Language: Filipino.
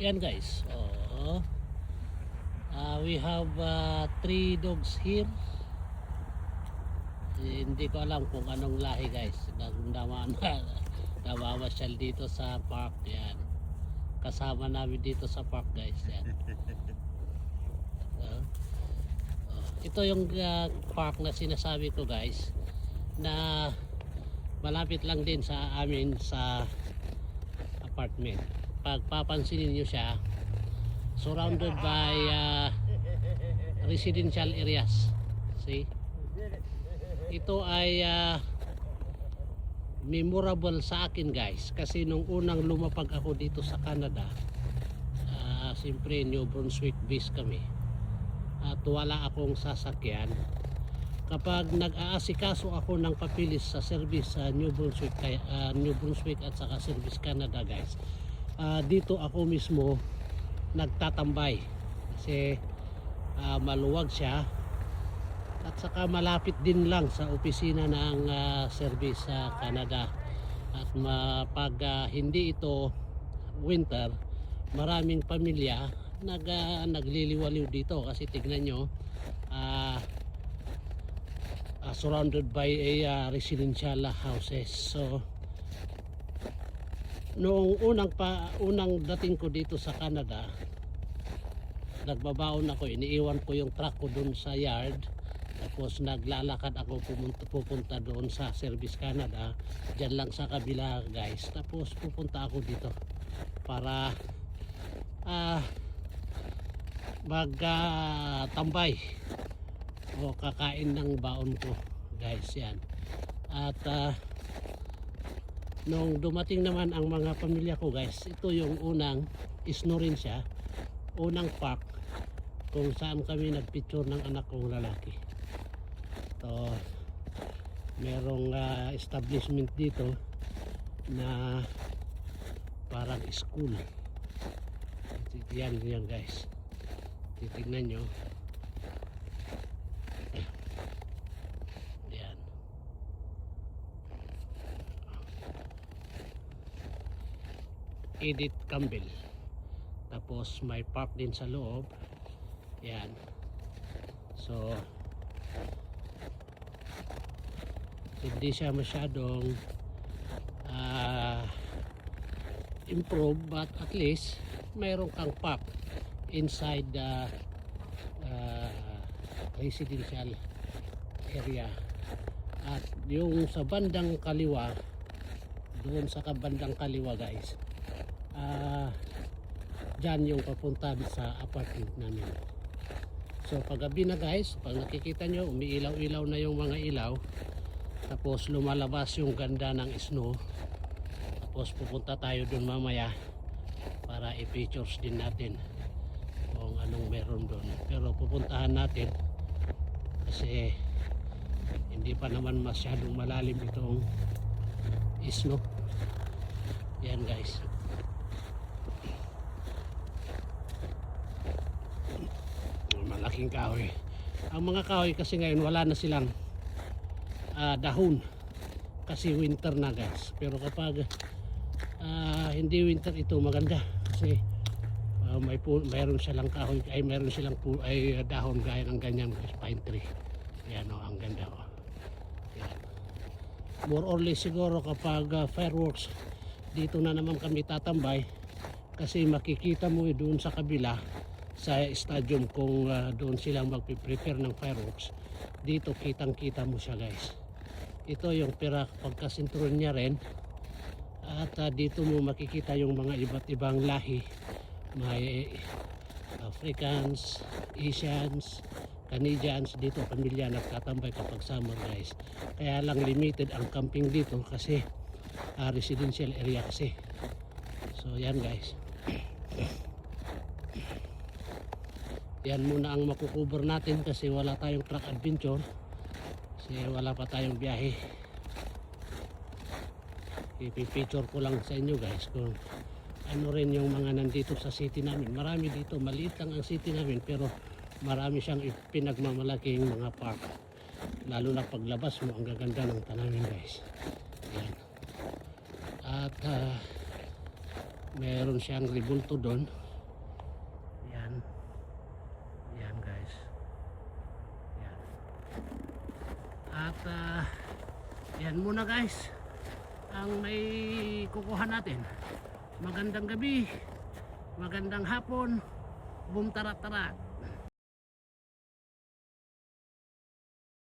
Yan guys. We have 3 dogs here. Hindi ko alam kung anong lahi guys. Namamasyal dito sa park. Yan. Kasama namin dito sa park guys. Yan. Ito yung park na sinasabi ko guys, na malapit lang din sa amin sa apartment. Pagpapansinin nyo siya, surrounded by residential areas. See? Ito ay memorable sa akin guys, kasi nung unang lumapag ako dito sa Canada, siyempre New Brunswick base kami at wala akong sasakyan. Kapag nag-aasikaso ako ng papilis sa service sa New Brunswick at saka Service Canada guys, dito ako mismo nagtatambay kasi maluwag siya at saka malapit din lang sa opisina ng Service sa Canada. At pag hindi ito winter, maraming pamilya nagliliwaliw dito kasi tignan nyo, surrounded by a residential houses. So noong unang dating ko dito sa Canada, nagbabaon ako, iniiwan ko yung truck ko dun sa yard, tapos naglalakad ako pupunta doon sa Service Canada, dyan lang sa kabila guys. Tapos pupunta ako dito para magtambay o kakain ng baon ko guys. Yan. At nung dumating naman ang mga pamilya ko guys, ito yung unang snow rin siya, unang park kung saan kami nagpicture ng anak kong lalaki. So merong establishment dito na parang school. Yan guys, titignan nyo. Yan. Edith Campbell. Tapos may park din sa loob. Yan. So hindi siya masyadong improve, but at least mayroon kang park inside the residential area. At yung sa bandang kaliwa, doon sa kabandang kaliwa guys, dyan yung papunta sa apartment namin. So paggabi na guys, pag nakikita nyo umiilaw-ilaw na yung mga ilaw, tapos lumalabas yung ganda ng snow, tapos pupunta tayo dun mamaya para i-pictures din natin kung anong meron doon. Pero pupuntahan natin kasi hindi pa naman masyadong malalim itong snow. Yan guys. Malaking kahoy. Ang mga kahoy kasi ngayon wala na silang dahon kasi winter na guys. Pero kapag hindi winter, ito maganda kasi mayroon silang kahoy, mayroon silang dahon gaya ng ganyan guys, pine tree. Yan ang ganda yan. More or less siguro kapag fireworks, dito na naman kami tatambay kasi makikita mo doon sa kabila sa stadium kung doon silang magpiprepare ng fireworks. Dito kitang kita mo siya guys. Ito yung pagkasintron niya rin. At dito mo makikita yung mga iba't ibang lahi. May Africans, Asians, Canadians. Dito pamilya nagtatambay kapag summer guys. Kaya lang limited ang camping dito kasi residential area kasi. So yan guys. Yan muna ang makukuber natin kasi wala tayong truck adventure. Kasi wala pa tayong biyahe. Ipipicture ko lang sa inyo guys kung ano rin yung mga nandito sa city namin. Marami dito, maliit lang ang city namin pero marami siyang pinagmamalaking mga park. Lalo na paglabas mo, ang gaganda ng tanawin guys. Yan. At meron siyang rebulto doon yan muna guys ang may kukuha natin. Magandang gabi, magandang hapon, boom tara tara.